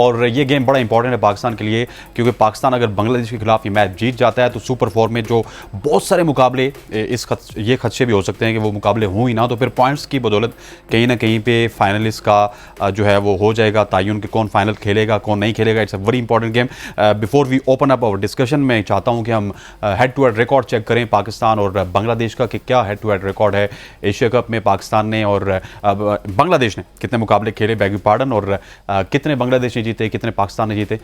और ये गेम बड़ा इंपॉर्टेंट है पाकिस्तान के लिए, क्योंकि पाकिस्तान अगर बांग्लादेश के खिलाफ ये मैच जीत जाता है तो सुपर 4 में जो बहुत सारे मुकाबले ये खदशे भी हो सकते हैं कि वो मुकाबले हों ही ना, तो फिर पॉइंट्स की बदौलत कहीं ना कहीं पे फाइनलिस्ट का जो है वो हो जाएगा तयन कि कौन फाइनल खेलेगा कौन नहीं खेलेगा। It's a very important game. Before we open up our discussion, मैं चाहता हूँ कि हम head to head record check करें पाकिस्तान और बांग्लादेश का, कि क्या हेड टू हेड रिकॉर्ड है एशिया कप में पाकिस्तान ने और बांग्लादेश ने कितने मुकाबले खेले, बैग पार्डन, और कितने बांग्लादेश ने जीते कितने पाकिस्तान ने जीते।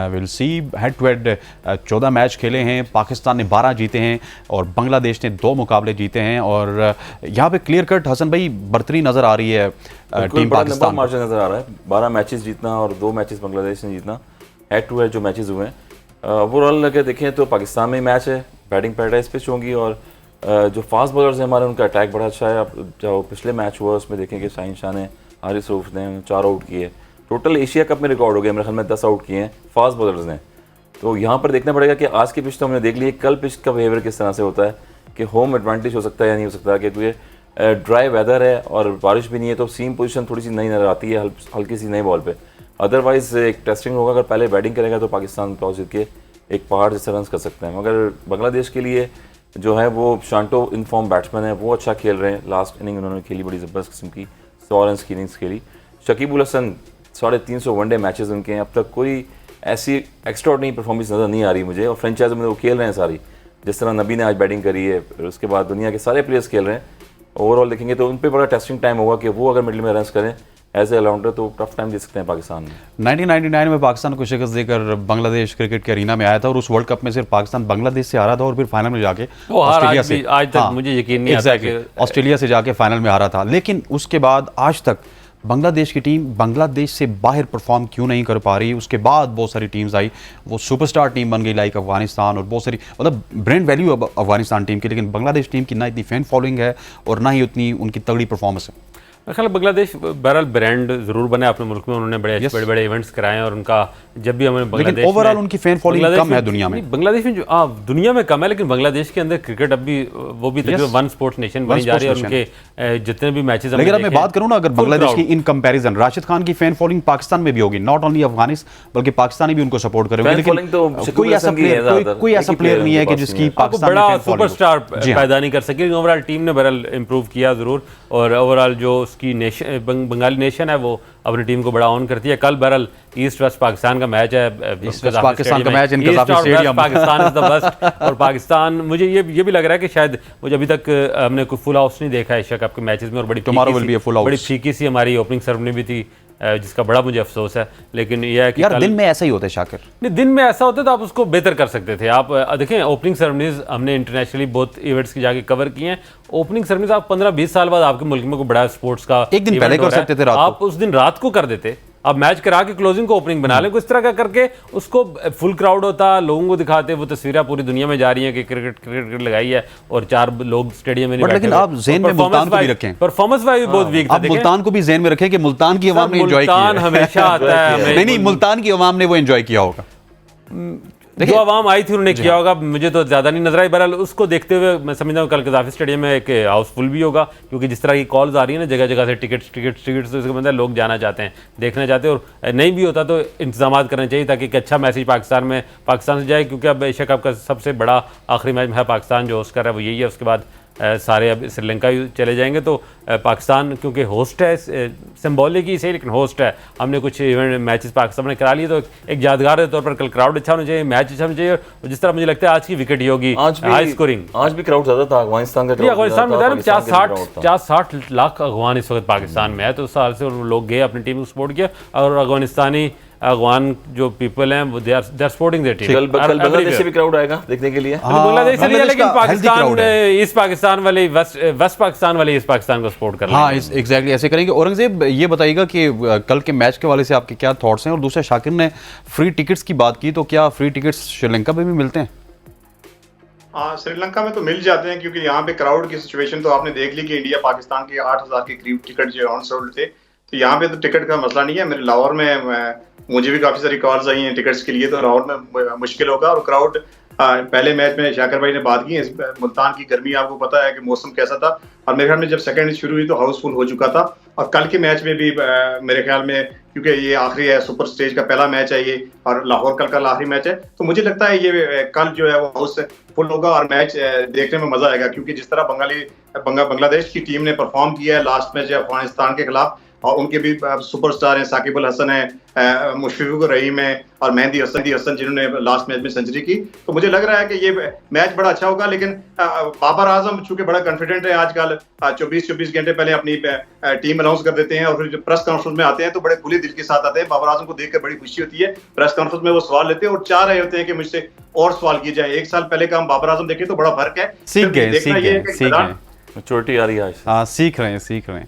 Will see head to head 14 match खेले हैं, पाकिस्तान ने 12 जीते हैं और बांग्लादेश ने 2 मुकाबले जीते हैं। और यहाँ पे क्लियर कट हसन भाई बढ़तरी नजर आ रही है टीम पाकिस्तान, मार्जिन नजर आ रहा है। 12 मैचेस जीतना और 2 मैचेस बांग्लादेश ने जीतना, हेड टू हेड जो मैचेस हुए हैं। ओवरऑल अगर देखें तो पाकिस्तान में मैच है, बैटिंग पैराडाइज पिच होंगी और जो फास्ट बॉलर्स हैं हमारे उनका अटैक बड़ा अच्छा है। अब जो पिछले मैच हुआ उसमें देखें कि शाहीन शाह ने, हारिस रऊफ ने 4 आउट किए, टोटल एशिया कप में रिकॉर्ड हो गया मेरे ख्याल में 10 आउट किए हैं फास्ट बॉलर्स ने। तो यहाँ पर देखना पड़ेगा कि आज की पिच तो हमने देख ली, कल पिच का बिहेवियर किस तरह से होता है, कि होम एडवांटेज हो सकता है या नहीं हो सकता, क्योंकि ड्राई वेदर है और बारिश भी नहीं है तो सीम पोजीशन थोड़ी सी नई नजर आती है हल्की सी नई बॉल पे। अदरवाइज एक टेस्टिंग होगा, अगर पहले बैटिंग करेगा तो पाकिस्तान टॉस जीत के एक पहाड़ जैसे रन कर सकते हैं। मगर बांग्लादेश के लिए जो है वो शांटो इनफॉर्म बैट्समैन है, वो अच्छा खेल रहे हैं। लास्ट इनिंग उन्होंने खेली बड़ी ज़बरदस्त किस्म की 100 रन की इनिंग्स खेली। शकीब उल हसन 350 वनडे मैचेस उनके हैं, अब तक कोई ऐसी एक्स्ट्राऑर्डिनरी परफॉर्मेंस नज़र नहीं आ रही मुझे। और फ्रेंचाइज में वो खेल रहे हैं सारी, जिस तरह नबी ने आज बैटिंग करी है, फिर उसके बाद दुनिया के सारे प्लेयर्स खेल रहे हैं। ओवरऑल देखेंगे तो उन पर बड़ा टेस्टिंग टाइम होगा कि वो अगर मिडिल में रन्स करें एज ए ऑलराउंडर तो टफ टाइम दे सकते हैं पाकिस्तान में। 1999 में पाकिस्तान को शिकस्त देकर बांग्लादेश क्रिकेट के अरीना में आया था और उस वर्ल्ड कप में सिर्फ पाकिस्तान बांग्लादेश से हारा था और फिर फाइनल में जाके ऑस्ट्रेलिया से, आज तक मुझे यकीन नहीं आता कि ऑस्ट्रेलिया से जाके फाइनल में हारा था। लेकिन उसके बाद आज तक बांग्लादेश की टीम बांग्लादेश से बाहर परफॉर्म क्यों नहीं कर पा रही। उसके बाद बहुत सारी टीम्स आई, वो सुपरस्टार टीम बन गई लाइक अफगानिस्तान, और बहुत सारी मतलब ब्रांड वैल्यू अफगानिस्तान टीम की, लेकिन बांग्लादेश टीम की ना इतनी फैन फॉलोइंग है और ना ही उतनी उनकी तगड़ी परफॉर्मेंस है। मेरे ख्याल बांग्लादेश बहरहाल ब्रांड जरूर बने अपने मुल्क में, उन्होंने बड़े बड़े इवेंट्स कराए और उनका जब भी हमें बांग्लादेश, ओवरऑल उनकी फैन फॉलोइंग कम है दुनिया में। बांग्लादेश में जो दुनिया में कम है, लेकिन बांग्लादेश के अंदर क्रिकेट अब भी वो भी तकरीबन वन स्पोर्ट्स नेशन बनी जा रही है और उनके जितने भी मैचेस। लेकिन अब मैं बात करूं ना अगर बांग्लादेश की इन कंपैरिजन, राशिद खान की फैन फॉलोइंग पाकिस्तान में भी होगी, नॉट ओनली अफगानिस्तान बल्कि पाकिस्तानी भी उनको सपोर्ट करेंगे। लेकिन कोई ऐसा प्लेयर नहीं है कि जिसकी पाकिस्तान बड़ा सुपरस्टार पैदा नहीं कर सके। ओवरऑल टीम ने बहरहाल इंप्रूव किया जरूर, और ओवरऑल जो उसकी नेशन बंगाली नेशन है वो अपनी टीम को बड़ा ऑन करती है। कल बहरहाल ईस्ट वेस्ट पाकिस्तान का मैच है, पाकिस्तान का match in Gaddafi stadium, Pakistan is the best. और पाकिस्तान मुझे ये भी लग रहा है कि शायद मुझे अभी तक हमने कोई फुल हाउस नहीं देखा है एशिया कप के मैचेस में, और बड़ी फीकी सी हमारी ओपनिंग सेरेमनी भी थी जिसका बड़ा मुझे अफसोस है। लेकिन यह है कि यार दिन में ऐसा ही होता है शाकिर, नहीं दिन में ऐसा होता है तो आप उसको बेहतर कर सकते थे। आप देखें ओपनिंग सेरेमनीज हमने इंटरनेशनली बहुत इवेंट्स की जाके कवर किए हैं। ओपनिंग सेरेमनीज आप 15-20 साल बाद आपके मुल्क में कोई बड़ा स्पोर्ट्स का एक दिन पहले कर सकते थे, आप उस दिन रात को कर देते। अब मैच करा के क्लोजिंग को ओपनिंग बना लें, इस तरह का करके उसको फुल क्राउड होता, लोगों को दिखाते, वो तस्वीरें पूरी दुनिया में जा रही हैं कि क्रिकेट लगाई है और 4 लोग स्टेडियम में नहीं बैठे। लेकिन आप ज़हन में मुल्तान को भी रखें, परफॉर्मेंस वाइज बहुत वीक था। आप मुल्तान को भी ज़हन में रखें कि मुल्तान की आवाम ने एंजॉय किया, मुल्तान हमेशा आता है। नहीं मुल्तान की आवाम ने वो एंजॉय किया होगा, जो आवाम आई थी उन्होंने किया होगा, मुझे तो ज़्यादा नहीं नजर आई। बहरहाल उसको देखते हुए मैं समझता हूँ कल कज़ाफ़ी स्टेडियम में एक हाउसफुल भी होगा, क्योंकि जिस तरह की कॉल्स आ रही है ना जगह जगह से टिकट्स तो इसका मतलब लोग जाना चाहते हैं, देखना चाहते हैं। और नहीं भी होता तो इंतजाम करने चाहिए ताकि एक अच्छा मैसेज पाकिस्तान से जाए, क्योंकि अब एशिया कप का सबसे बड़ा आखिरी मैच है पाकिस्तान जो होस्ट कर रहा है वो यही है। उसके बाद सारे अब श्रीलंका चले जाएंगे, तो पाकिस्तान क्योंकि होस्ट है, सिंबॉलिक ही सही लेकिन होस्ट है। हमने कुछ इवेंट मैचेस पाकिस्तान ने करा लिए, तो एक यादगार के तौर पर कल क्राउड अच्छा होना चाहिए, मैच अच्छा होना चाहिए। और जिस तरह मुझे लगता है आज की विकेट ही होगी, हाई स्कोरिंग। आज भी क्राउड ज़्यादा था अफगानिस्तान का, अफगानिस्तान में 50-60 लाख अफगान इस वक्त पाकिस्तान में है, तो उस साल से लोग गए अपनी टीम को सपोर्ट किया। और अफगानिस्तानी अफगान जो पीपल हैं वो they are supporting their team. कल बांग्लादेश से भी क्राउड आएगा देखने के लिए, बांग्लादेश से, लेकिन पाकिस्तान ईस्ट पाकिस्तान वाले वेस्ट पाकिस्तान वाले ईस्ट पाकिस्तान को सपोर्ट कर रहे हैं। हाँ एग्जैक्टली ऐसे करेंगे। औरंगजेब ये बताइएगा कि कल के मैच के वाले से आपके क्या थॉट्स हैं। और दूसरा शाकिर ने फ्री टिकट्स की बात की, तो क्या फ्री टिकट्स श्रीलंका में भी मिलते हैं? हाँ श्रीलंका में तो मिल जाते हैं, क्योंकि यहाँ पे क्राउड की सिचुएशन तो आपने देख ली कि इंडिया पाकिस्तान के 8000 के करीब टिकट जो ऑन सोल्ड थे, तो यहाँ पे तो टिकट का मसला नहीं है। मेरे लाहौर में मुझे भी काफी सारी कॉल्स आई हैं टिकट्स के लिए, तो लाहौर में मुश्किल होगा। और क्राउड पहले मैच में शाकिर भाई ने बात की, मुल्तान की गर्मी आपको पता है कि मौसम कैसा था, और मेरे ख्याल में जब सेकंड शुरू हुई तो हाउसफुल हो चुका था। और कल के मैच में भी मेरे ख्याल में, क्योंकि ये आखिरी है, सुपर स्टेज का पहला मैच है ये, और लाहौर कल आखिरी मैच है, तो मुझे लगता है ये कल जो है वो हाउस फुल होगा और मैच देखने में मजा आएगा। क्योंकि जिस तरह बांग्लादेश की टीम ने परफॉर्म किया है लास्ट मैच अफगानिस्तान के खिलाफ, और उनके भी सुपरस्टार हैं, साकिब अल हसन है, मुशफिकुर रहीम है और मेहदी हसन जिन्होंने लास्ट मैच में सेंचुरी की, तो मुझे लग रहा है कि ये मैच बड़ा अच्छा होगा। लेकिन बाबर आजम चूंकि बड़ा कॉन्फिडेंट है आजकल, 24 घंटे पहले अपनी टीम अनाउंस कर देते हैं और फिर प्रेस कॉन्फ्रेंस में आते हैं तो बड़े खुले दिल के साथ आते हैं। बाबर आजम को देखकर बड़ी खुशी होती है, प्रेस कॉन्फ्रेंस में वो सवाल लेते हैं और चाह रहे होते हैं कि मुझसे और सवाल किए जाए। एक साल पहले का हम बाबर आजम देखें तो बड़ा फर्क है, सीख गए मैच्योरिटी आ रही है आज। हाँ, सीख रहे हैं।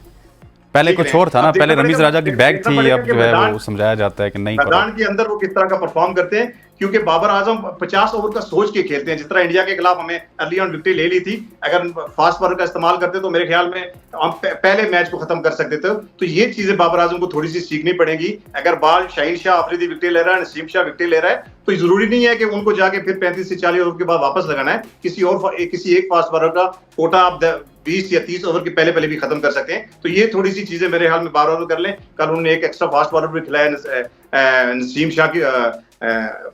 पहले कुछ और था ना, पहले रमीज राजा की बैग थी, अब जो है वो समझाया जाता है कि नहीं, मैदान के अंदर वो किस तरह का परफॉर्म करते हैं। क्योंकि बाबर आजम 50 ओवर का सोच के खेलते हैं। जिस तरह इंडिया के खिलाफ हमें अर्ली ऑन विक्ट्री ले ली थी, अगर फास्ट बॉलर का इस्तेमाल करते तो मेरे ख्याल में हम पहले मैच को खत्म कर सकते थे। तो ये चीजें बाबर आजम को थोड़ी सी सीखनी पड़ेगी। अगर बाल शाहीन शाह अफरीदी विकेट ले रहा है, नसीम शाह विकेट ले रहा है, तो जरूरी नहीं है कि उनको जाके फिर 35 से 40 ओवर के बाद वापस लगाना है। किसी एक फास्ट बॉलर का कोटा आप 20 या 30 ओवर के पहले भी खत्म कर सकते हैं। तो ये थोड़ी सी चीजें मेरे ख्याल में बार कर लें। कल उन्होंने एक एक्स्ट्रा फास्ट बॉलर भी खिलाया नसीम शाह की,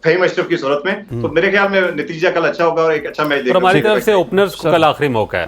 फहीम अशरफ की सूरत में, तो मेरे ख्याल में नतीजा कल अच्छा होगा और एक अच्छा मैच देखा। हमारी तरफ से ओपनर्स को कल आखिरी मौका है।